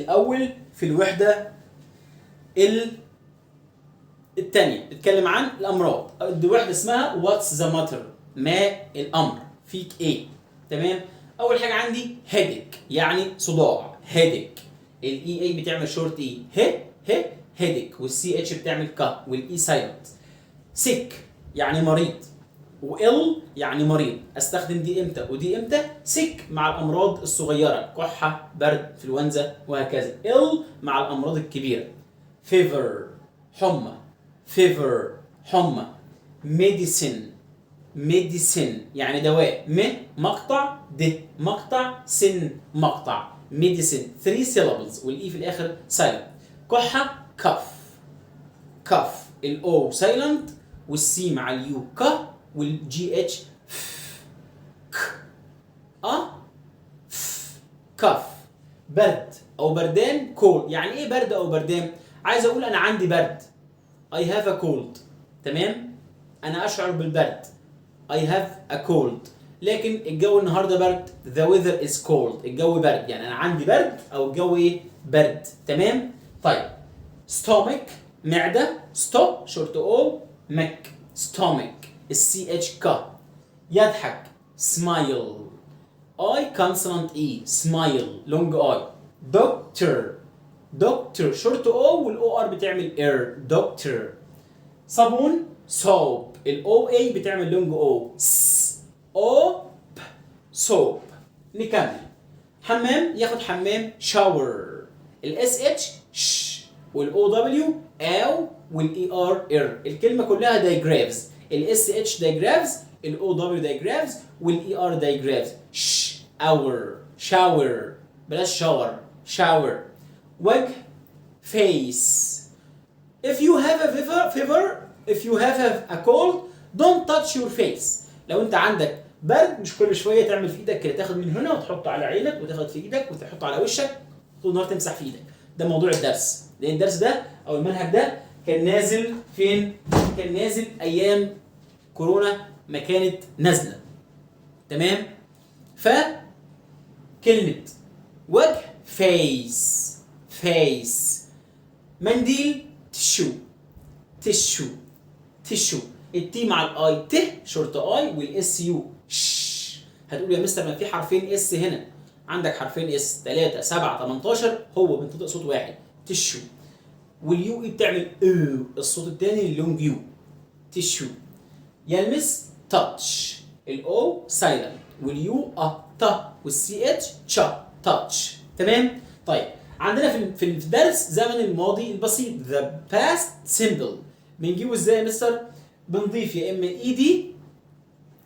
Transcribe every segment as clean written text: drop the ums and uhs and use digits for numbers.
الاول في الوحده الثانيه بتتكلم عن الامراض. دي وحده اسمها واتس ذا ماتر، ما الامر، فيك ايه. تمام. اول حاجه عندي هيدك يعني صداع، هيدك. الاي اي بتعمل شورت اي، ه هيدك، والسي اتش بتعمل ك، والاي سايلنت. سيك يعني مريض، وال يعني مريض. استخدم دي امتى ودي امتى؟ سيك مع الامراض الصغيره، كحه، برد، انفلونزا، وهكذا. ال مع الامراض الكبيره. فيفر حمى، فيفر حمى. ميديسين، ميديسين يعني دواء، مقطع، مقطع، سن مقطع. ميديسين 3 syllables والاي في الاخر سايلنت. كحه كف، كف الاو سايلنت، والسي مع اليو ك، والجي اتش ك، كف. برد او بردان كول. يعني ايه برد او بردان؟ عايز اقول انا عندي برد، I have a cold. تمام؟ انا اشعر بالبرد، I have a cold. لكن الجو النهارده برد، the weather is cold. الجو برد، يعني انا عندي برد او الجو ايه؟ برد. تمام؟ طيب stomach معده، stop شورت او، مك stomach، السي اتش ك. يضحك smile، اي consonant اي، smile لونج اي. دكتور، دكتور شورت او والاو ار بتعمل اير، دكتور. صابون soap، الاو اي بتعمل لونج او، س او ب، soap. نكمل. حمام ياخد حمام shower، الاس اتش ش، والاو دبليو او، والاي ار اير. الكلمه كلها دايجرافز، الاس اتش دايجرافز، الاو دبليو دايجرافز، والاي ار دايجرافز. ش اور، شاور، بلاش شاور، شاور. وجه face. If you have a fever, if you have a cold, don't touch your face. لو انت عندك برد مش كل شويه تعمل في ايدك كده، تاخد من هنا وتحطه على عينك، وتاخد في ايدك وتحطه على وشك، طول النهار تمسح في ايدك. ده موضوع الدرس، لان الدرس ده او المنهج ده كان نازل فين؟ كان نازل ايام كورونا ما كانت نازله. تمام؟ ف كلمه وجه فيس، فيس. منديل تشو، تشو، تشو. التي مع الاي ت شورت اي، والاس يو ش. هتقول يا مستر ما في حرفين اس هنا. عندك حرفين اس 3 7 18 هو بينطق صوت واحد، تشو. واليو اي بتعمل او، الصوت الثاني اللونج يو، تشو. يلمس تاتش، الاو سايلنت، واليو ت، والسي اتش تشا، تاتش. تمام؟ طيب عندنا في الدرس زمن الماضي البسيط، the past simple. بنجيبه ازاي يا مستر؟ بنضيف يا اما اي دي،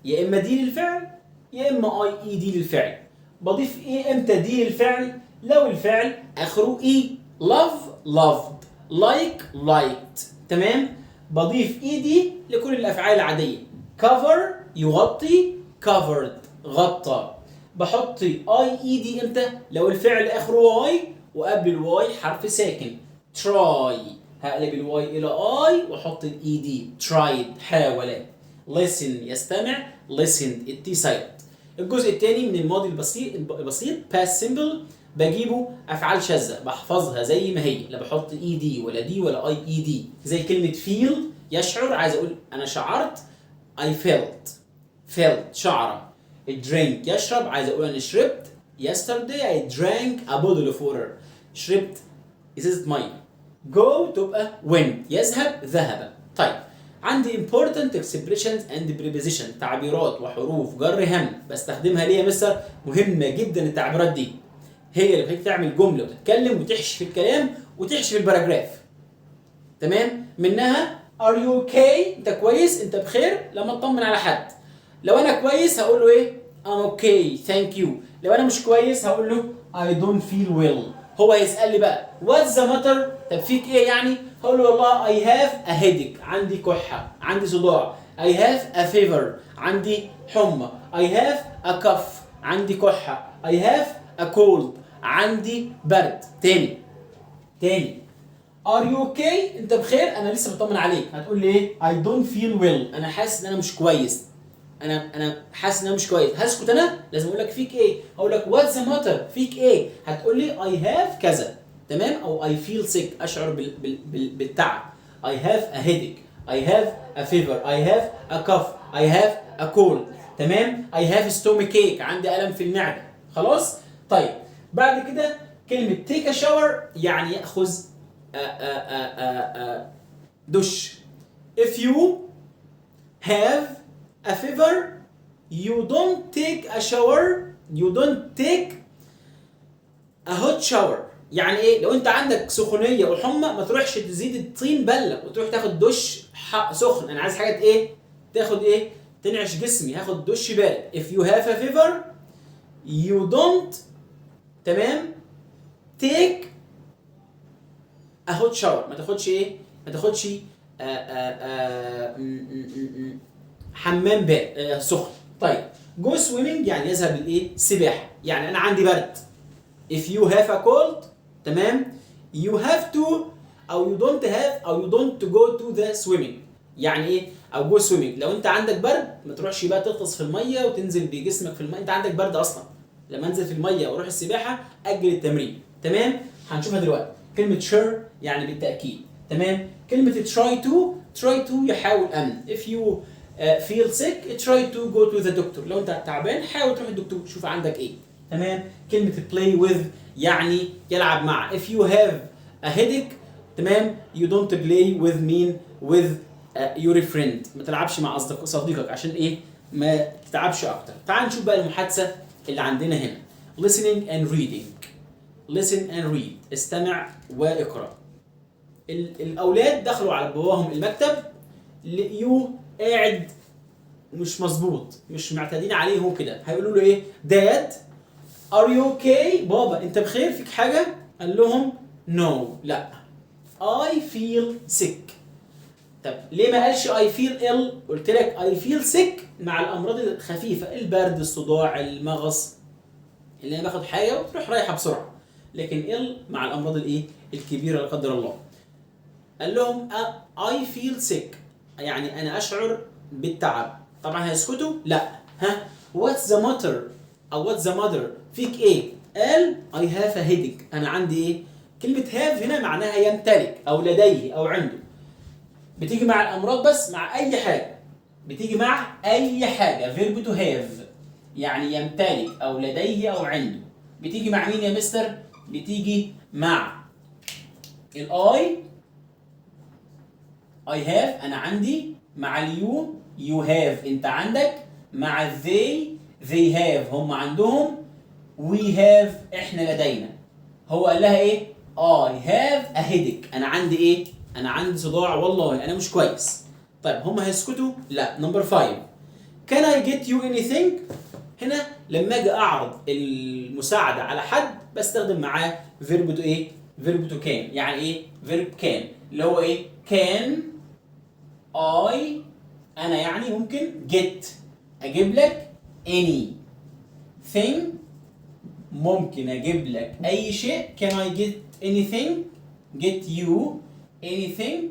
يا اما دي للفعل، يا اما اي دي للفعل. بضيف ايه امتى دي للفعل؟ لو الفعل اخره اي، love loved، like liked. تمام؟ بضيف اي دي لكل الافعال العاديه. cover يغطي، covered غطى. بحط اي دي امتى؟ لو الفعل اخره واي وقبل الواي حرف ساكن. try هقلب الواي الى اي واحط الاي دي، tried حاول. listen يستمع، listened التي سايلنت. الجزء الثاني من الماضي البسيط past simple بجيبه افعال شاذه بحفظها زي ما هي، لا بحط اي دي ولا دي ولا اي دي. زي كلمه feel يشعر، عايز اقول انا شعرت I felt، felt شعره. drink يشرب، عايز اقول انا شربت yesterday I drank a bottle of water، شربت ازازه ميه. go تبقى went يذهب ذهب. طيب عندي important expressions and preposition، تعبيرات وحروف جر هم بستخدمها ليه يا مستر؟ مهمه جدا التعبيرات دي، هي اللي بتخليك تعمل جمله وتتكلم وتحشي في الكلام وتحشي في الباراجراف. تمام؟ منها are you okay؟ انت كويس؟ انت بخير؟ لما اطمن على حد. لو انا كويس هقول له ايه؟ I'm okay thank you. لو انا مش كويس هقول له I don't feel well. هو هيسأل لي بقى what's the matter؟ طب فيك ايه يعني؟ هقول له والله I have a headache، عندي كحة، عندي صداع. I have a fever، عندي حمى. I have a cough، عندي كحة. I have a cold، عندي برد. تاني Are you okay؟ انت بخير؟ انا لسه بطمن عليك. هتقول لي ايه؟ I don't feel well، انا حاسس ان انا مش كويس. انا حاسس ان انا مش كويس. هسكت انا؟ لازم اقول لك فيك ايه؟ اقول لك what's the matter؟ فيك ايه؟ هتقول لي I have كذا. تمام، او I feel sick اشعر بالتعب. I have a headache. I have a fever. I have a cough. I have a cold. تمام. I have stomach ache عندي ألم في المعدة. خلاص؟ طيب بعد كده كلمة take a shower يعني يأخذ دش. If you have a fever you don't take a shower. You don't take a hot shower. يعني ايه؟ لو انت عندك سخونيه وحمى ما تروحش تزيد الطين بله وتروح تاخد دش سخن. انا عايز حاجه ايه؟ تاخد ايه؟ تنعش جسمي، هاخد دش بارد. If you have a fever you don't تمام take a hot shower. ما تاخدش ايه؟ ما تاخدش حمام بارد سخن. طيب go swimming يعني يذهب للايه؟ السباحه. يعني انا عندي برد. If you have a cold تمام you have to او you don't have او you don't go to the swimming. يعني ايه؟ او go swimming. لو انت عندك برد ما تروحش بقى تغطس في الميه وتنزل بجسمك في الميه، انت عندك برد اصلا. لما انزل في الميه واروح السباحه اجل التمرين. تمام؟ هنشوفها دلوقتي. كلمه sure يعني بالتاكيد. تمام؟ كلمه try to يحاول امن. If you feel sick try to go to the doctor. لو انت تعبان حاول تروح الدكتور شوف عندك ايه. تمام. كلمة play with يعني يلعب مع. If you have a headache تمام you don't play with مين with your friend. ما تلعبش مع صديقك عشان ايه؟ ما تتعبش اكتر. تعال نشوف بقى المحادثة اللي عندنا هنا. listening and reading. listen and read استمع واقرأ. الأولاد دخلوا على باباهم المكتب لقيوه قاعد مش مظبوط، مش معتادين عليه هو كده. هيقولوا له ايه؟ dad are you okay؟ بابا انت بخير؟ فيك حاجة؟ قال لهم no لا I feel sick. طب ليه ما قالش I feel ill؟ قلت لك I feel sick مع الأمراض الخفيفة، البرد، الصداع، المغص، اللي انا باخد حاجة وتروح رايحة بسرعة. لكن ill مع الأمراض الايه؟ الكبيرة لا قدر الله. قال لهم I feel sick يعني أنا أشعر بالتعب. طبعا هيسكتوا؟ لا. ها what's the matter أو what's the matter فيك إيه؟ قال I have a headache أنا عندي إيه؟ كلمة have هنا معناها يمتلك أو لديه أو عنده. بتيجي مع الأمراض بس مع أي حاجة. بتيجي مع أي حاجة verb to have يعني يمتلك أو لديه أو عنده. بتيجي مع مين يا مستر؟ بتيجي مع الآي I have أنا عندي، مع اليو you have أنت عندك، مع they have هم عندهم، we have إحنا لدينا. هو قال لها إيه؟ I have a headache أنا عندي إيه؟ أنا عندي صداع والله أنا مش كويس. طيب هم هيسكتوا؟ لا. نمبر 5 Can I get you anything؟ هنا لما أجي أعرض المساعدة على حد بستخدم معاه verb to إيه؟ verb to can. يعني إيه؟ verb can اللي هو إيه؟ can I أنا يعني ممكن get أجيب لك anything ممكن أجيب لك أي شيء. Can I get anything get you anything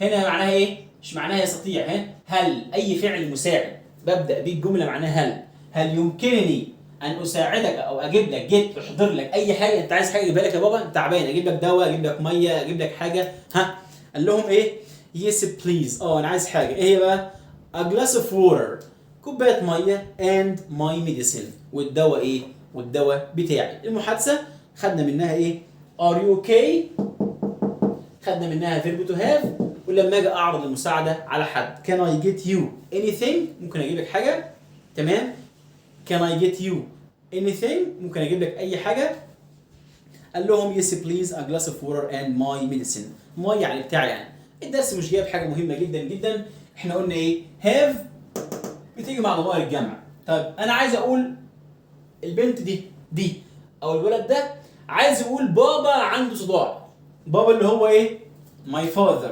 هنا معناها إيه؟ مش معناها يستطيع. هل أي فعل مساعد ببدأ بيه الجملة معناها هل يمكنني أن أساعدك أو أجيب لك get أحضر لك أي حاجة. أنت عايز حاجة أجيبها لك يا بابا؟ أنت تعبان أجيب لك دواء أجيب لك مية أجيب لك حاجة. قال لهم إيه؟ yes please أنا عايز حاجة. إيه هي بقى؟ a glass of water كوباية مية and my medicine والدواء إيه؟ والدواء بتاعي. المحادثة خدنا منها إيه؟ are you okay؟ خدنا منها verb to have. ولما أجي أعرض المساعدة على حد can I get you anything ممكن أجيب لك حاجة. تمام؟ can I get you anything ممكن أجيب لك أي حاجة. قال لهم yes please a glass of water and my medicine. my يعني بتاعي يعني. الدرس مش جايب حاجة مهمة جدا جدا. احنا قلنا ايه؟ have بتيجي مع ضمائر الجمع. طيب انا عايز اقول البنت دي او الولد ده عايز يقول بابا عنده صداع. بابا اللي هو ايه؟ my father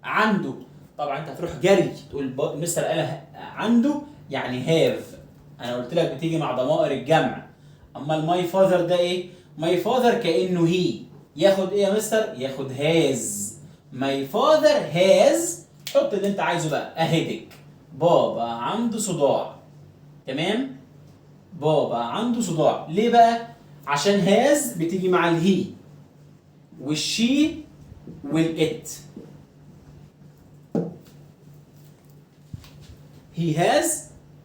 عنده. طبعا انت هتروح جري تقول مستر قال عنده يعني have. انا قلت لك بتيجي مع ضمائر الجمع. اما الماي فاذر ده ايه؟ ماي فاذر كانه هي ياخد ايه يا مستر؟ ياخد هاز. ماي فاذر هاز حط اللي انت عايزه بقى. اهيدك بابا عنده صداع. تمام؟ بابا عنده صداع. ليه بقى؟ عشان هاز بتيجي مع الهي والشي والإت. He has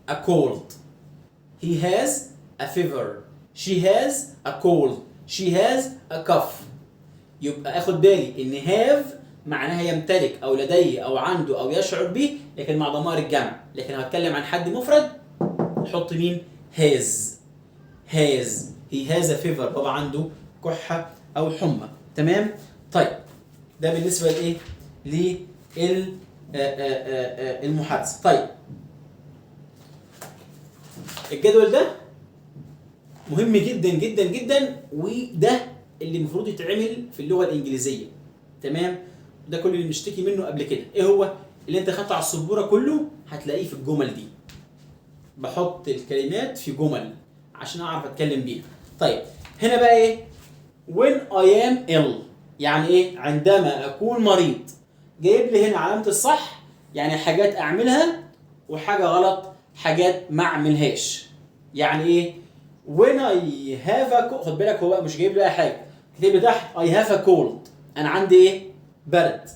a cold. He has a fever. She has a cold. She has a cough. يبقى اخد بالي ان have معناها يمتلك او لديه او عنده او يشعر به، لكن مع ضمائر الجمع. لكن لو هتكلم عن حد مفرد نحط مين؟ has. has. He has a fever. بابا عنده كحة او حمى. تمام؟ طيب ده بالنسبة لايه؟ للمحادثة. طيب الجدول ده مهم جدا جدا جدا، وده اللي المفروض يتعمل في اللغه الانجليزيه. تمام؟ ده كل اللي بنشتكي منه قبل كده. ايه هو؟ اللي انت خدته على السبوره كله هتلاقيه في الجمل دي. بحط الكلمات في جمل عشان اعرف اتكلم بيها. طيب هنا بقى ايه؟ when I am ill، يعني ايه؟ عندما اكون مريض. جايب لي هنا علامه الصح، يعني حاجات اعملها، وحاجه غلط حاجات ما اعملهاش. يعني ايه؟ when I have a cold، خد بالك هو بقى مش جايب لي اي حاجه، كاتب لي تحت I have a cold، انا عندي ايه؟ برد.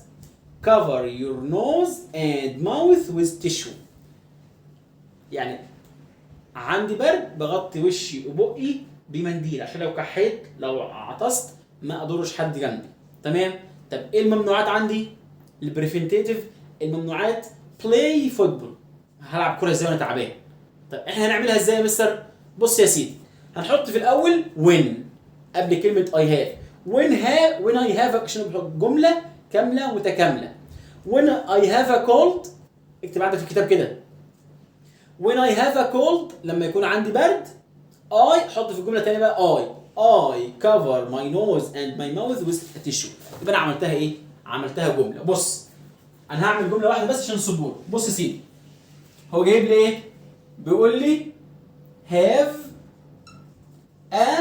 cover your nose and mouth with tissue، يعني عندي برد بغطي وشي وبقي بمنديل عشان لو كحيت لو عطست ما اضرش حد جنبي. تمام؟ طب ايه الممنوعات عندي؟ البريفنتيتيف الممنوعات play football، هلعب كوره ازاي وانا تعبان؟ طب احنا هنعملها ازاي يا مستر؟ بص يا سيدي، هنحط في الاول when قبل كلمه I have. when I have عشان بحط جمله كامله متكامله. when I have a cold، اكتب عندك في الكتاب كده when I have a cold، لما يكون عندي برد I حط في الجمله الثانيه بقى I cover my nose and my mouth with a tissue. يبقى انا عملتها ايه؟ عملتها جمله. بص انا هعمل جمله واحده بس عشان السبوره. بص يا سيدي، هو جايب لي ايه؟ بيقول لي have a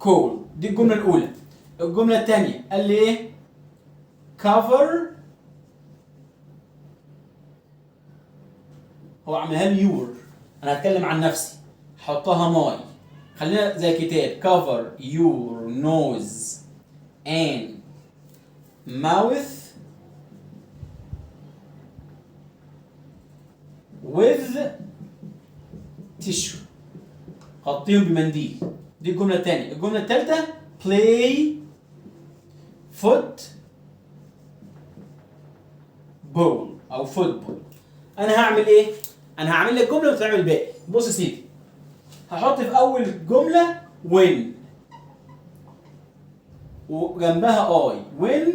cold، دي الجمله الاولى. الجمله الثانيه قال لي ايه؟ cover، هو عملها لي your، انا هتكلم عن نفسي حطها ماي، خلينا زي كتاب cover your nose and mouth with tissue، غطيهم بمنديل. دي الجملة الثانية. الجملة الثالثة play football أو football. أنا هعمل إيه؟ أنا هعمل لك جملة وتعمل الباقي. بص يا سيدي، هحط في أول جملة when وجنبها I. when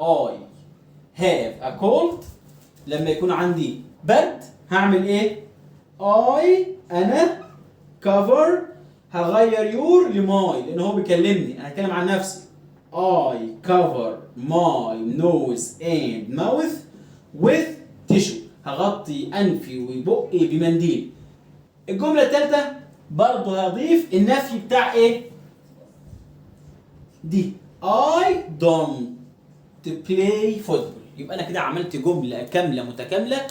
I have a cold، لما يكون عندي برد هعمل إيه؟ أنا cover، هغير your لماي لأن هو بيكلمني، أنا هتكلم عن نفسي. I cover my nose and mouth with tissue، هغطي أنفي وبقي بمنديل. الجملة الثالثة برضه هضيف النفي بتاع إيه؟ دي I don't play football. يبقى أنا كده عملت جملة كاملة متكاملة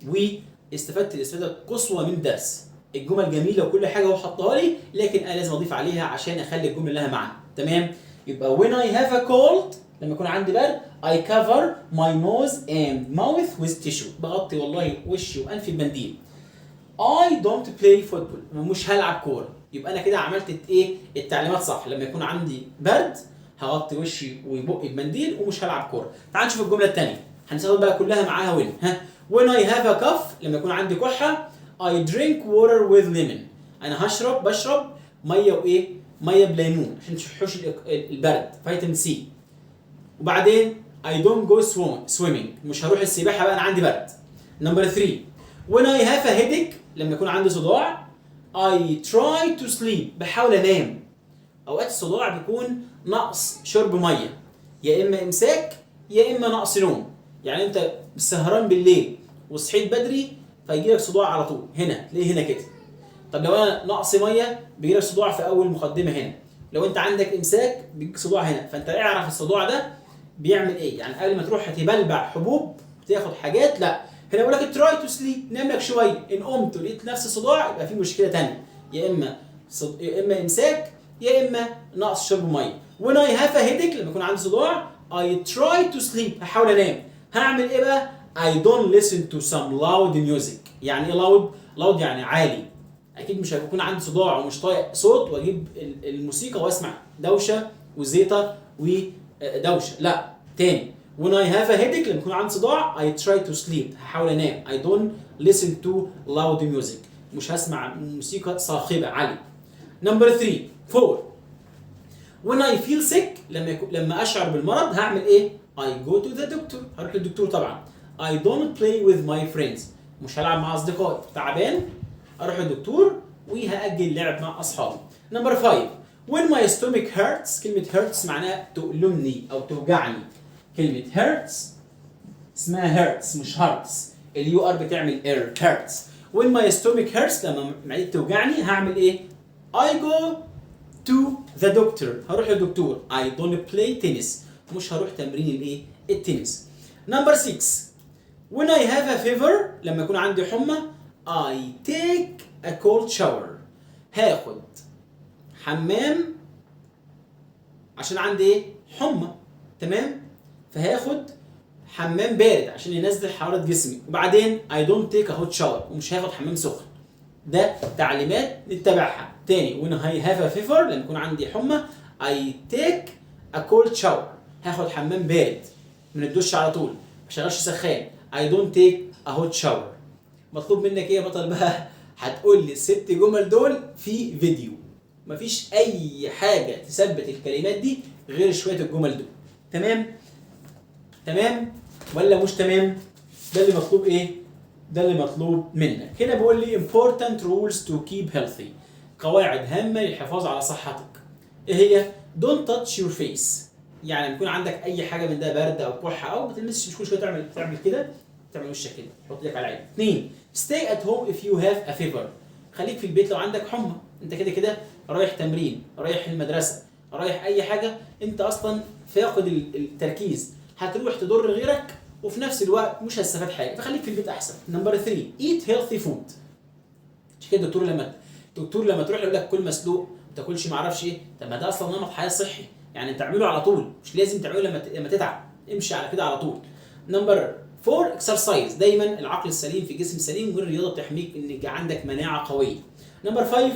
واستفدت الاستفادة القصوى من الدرس. الجمل جميلة وكل حاجة هو حطها لي، لكن أنا لازم أضيف عليها عشان أخلي الجملة لها معنى. تمام؟ يبقى when I have a cold، لما يكون عندي برد I cover my nose and mouth with tissue، بغطي والله وشي وأنفي بمنديل. I don't play football، ومش هلعب كورة. يبقى أنا كده عملت إيه؟ التعليمات صح. لما يكون عندي برد هغطي وشي وبقي بمنديل ومش هلعب كورة. تعال نشوف الجملة الثانية، هنستخدم بقى كلها معاها when. when I have a cough، لما يكون عندي كحة I drink water with lemon، أنا بشرب مية وإيه؟ مية بليمون عشان تحوش البرد، فيتامين سي. وبعدين I don't go swimming، مش هروح السباحة بقى أنا عندي برد. نمبر 3 when I have a headache، لما يكون عندي صداع I try to sleep، بحاول أنام. أوقات الصداع بيكون نقص شرب مية، يا إما إمساك يا إما نقص نوم. يعني أنت سهران بالليل وصحيت بدري فيجيلك صداع على طول، هنا تلاقيه هنا كده. طب لو انا نقص ميه بيجيلك صداع في اول مقدمه هنا. لو انت عندك امساك بيجيك صداع هنا. فانت اعرف الصداع ده بيعمل ايه. يعني قبل ما تروح تبلبع حبوب تاخد حاجات، لا، هنا بقول لك try to sleep، نام لك شويه. ان قمت ولقيت نفس صداع يبقى في مشكله ثانيه، يا اما امساك يا اما نقص شرب ميه. when I have a headache لما يكون عندي صداع I try to sleep، هحاول انام. هعمل ايه بقى؟ I don't listen to some loud music. يعني ايه loud؟ loud يعني عالي. اكيد مش هيكون عندي صداع ومش طايق صوت واجيب الموسيقى واسمع دوشه وزيطه ودوشه، لا. تاني when I have a headache لما يكون عندي صداع I try to sleep، هحاول انام. I don't listen to loud music، مش هسمع موسيقى صاخبه عاليه. نمبر 3 4 when I feel sick لما اشعر بالمرض هعمل ايه؟ I go to the doctor، هروح للدكتور طبعا. I don't play with my friends، مش هلعب مع اصدقائي. تعبان اروح للدكتور وهاجل اللعب مع اصحابي. نمبر 5 when my stomach hurts، كلمه hurts معناها تؤلمني او توجعني. كلمه hurts اسمها hurts مش hurts، اليو ار بتعمل اير hurts. when my stomach hurts لما معدتي توجعني هعمل ايه؟ I go to the doctor، هروح للدكتور. I don't play tennis، مش هروح تمرين الايه؟ التنس. نمبر 6 when I have a fever لما يكون عندي حمى I take a cold shower، هاخد حمام عشان عندي ايه؟ حمى. تمام؟ فهاخد حمام بارد عشان ينزل حرارة جسمي. وبعدين I don't take a hot shower، ومش هاخد حمام سخن. ده تعليمات نتبعها. تاني when I have a fever لما يكون عندي حمى I take a cold shower، هاخد حمام بارد من الدش على طول، ما شغلش سخان. I don't take a hot shower. مطلوب منك ايه يا بطل بقى؟ هتقول لي الست جمل دول في فيديو، مفيش اي حاجه تثبت الكلمات دي غير شويه الجمل دول. تمام؟ تمام ولا مش تمام؟ ده اللي مطلوب ايه؟ ده اللي مطلوب منك. هنا بيقول لي important rules to keep healthy، قواعد هامه للحفاظ على صحتك. ايه هي؟ don't touch your face، يعني لما يكون عندك اي حاجه من ده برد او كحه او ما تلمسش، مش كل شويه تعمل كده، تعمل وشك كده، حط ايدك على العين. 2 stay at home if you have a fever، خليك في البيت لو عندك حمى. انت كده كده رايح تمرين، رايح المدرسه، رايح اي حاجه، انت اصلا فاقد التركيز، هتروح تضر غيرك وفي نفس الوقت مش هتستفاد حاجه، فخليك في البيت احسن. نمبر 3 eat healthy food، مش كده الدكتور لما تروح يقول لك كل مسلوق ما تاكلش ما اعرفش ايه، طب ما ده اصلا نمط حياه صحي، يعني تعمله على طول، مش لازم تعمله لما تتعب، امشي على كده على طول. نمبر 4 exercise، دايما العقل السليم في جسم سليم، والرياضه بتحميك ان عندك مناعه قويه. نمبر 5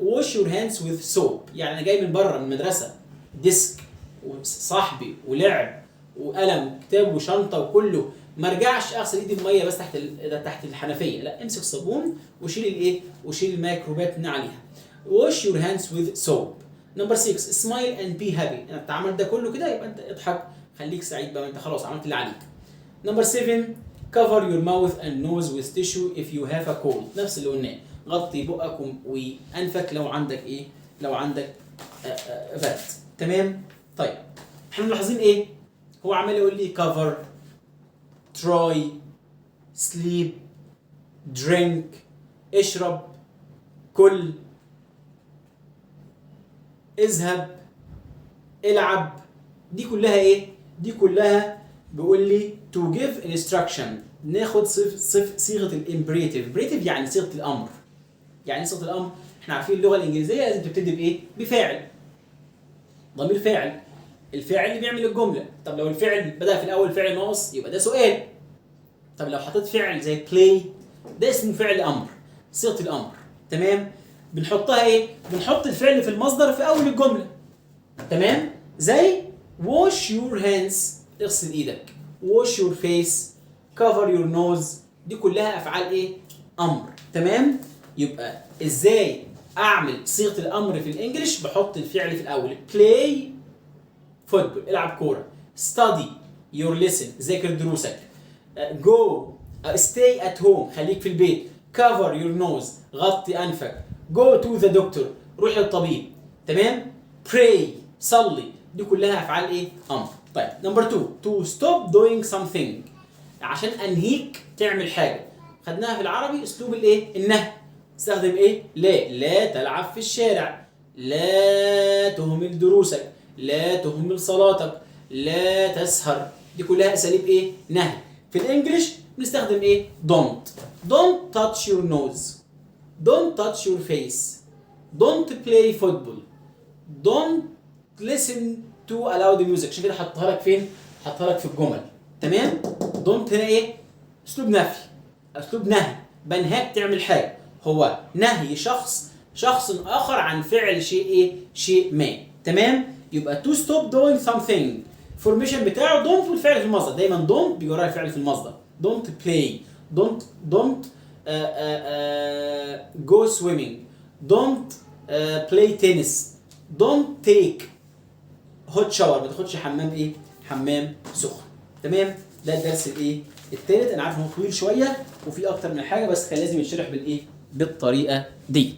wash your hands with soap، يعني انا جاي من بره من المدرسه، ديسك وصاحبي ولعب وقلم وكتاب وشنطه وكله، ما ارجعش اغسل ايدي بميه بس تحت الحنفيه، لا، امسك صابون وشيل الايه؟ وشيل الميكروبات من عليها. wash your hands with soap. نمبر 6 smile and be happy، انت عملت ده كله كده يبقى انت اضحك، خليك سعيد بقى، انت خلاص عملت اللي عليك. نمبر 7 cover your mouth and nose with tissue if you have a cold، نفس اللي قلناه، غطي بقك وانفك لو عندك ايه؟ لو عندك برد. تمام؟ طيب احنا ملاحظين ايه؟ هو عمال يقول لي cover، try، sleep، drink، اشرب، كل، اذهب، العب، دي كلها ايه؟ دي كلها بيقول لي to give instruction، ناخد صيغه الامبريتيف يعني صيغه الامر. يعني صيغه الامر احنا عارفين اللغه الانجليزيه لازم تبتدي بايه؟ بفاعل، ضمير فاعل، الفاعل اللي بيعمل الجمله. طب لو الفعل بدا في الاول فعل ناقص يبقى ده سؤال. طب لو حطيت فعل زي play ده اسمه فعل امر، صيغه الامر. تمام؟ بنحطها ايه؟ بنحط الفعل في المصدر في اول الجمله. تمام؟ زي wash your hands، اغسل ايدك، wash your face، cover your nose، دي كلها افعال ايه؟ امر. تمام؟ يبقى ازاي اعمل صيغه الامر في الانجليش؟ بحط الفعل في الاول، play football، العب كوره، study your lesson، ذاكر دروسك، go stay at home، خليك في البيت، cover your nose، غطي انفك، go to the doctor، روح للطبيب. تمام؟ pray، صلي، دي كلها افعال ايه؟ امر. طيب نمبر 2 to stop doing something، عشان انهيك تعمل حاجه، خدناها في العربي اسلوب الايه؟ النهي. استخدم ايه؟ لا تلعب في الشارع، لا تهمل دروسك، لا تهمل صلاتك، لا تسهر، دي كلها اساليب ايه؟ نهي. في الانجليش بنستخدم ايه؟ don't touch your nose, don't touch your face, don't play football, don't listen to a loud music. عشان كده حطها لك فين؟ حطها لك في الجمل. تمام؟ don't هنا ايه؟ اسلوب نفي، اسلوب نهي، بنهاك تعمل حاجه، هو نهي شخص اخر عن فعل شيء ايه؟ شيء ما. تمام؟ يبقى to stop doing something فورميشن بتاعه don't والفعل في المصدر، دايما don't بيجي وراها الفعل في المصدر. don't play, don't go swimming, don't play tennis, don't take hot shower، ما تاخدش حمام ايه؟ حمام سخن. تمام؟ ده الدرس الايه؟ التالت. انا عارف انه طويل شويه وفي اكتر من حاجه، بس كان لازم يتشرح بالايه؟ بالطريقه دي.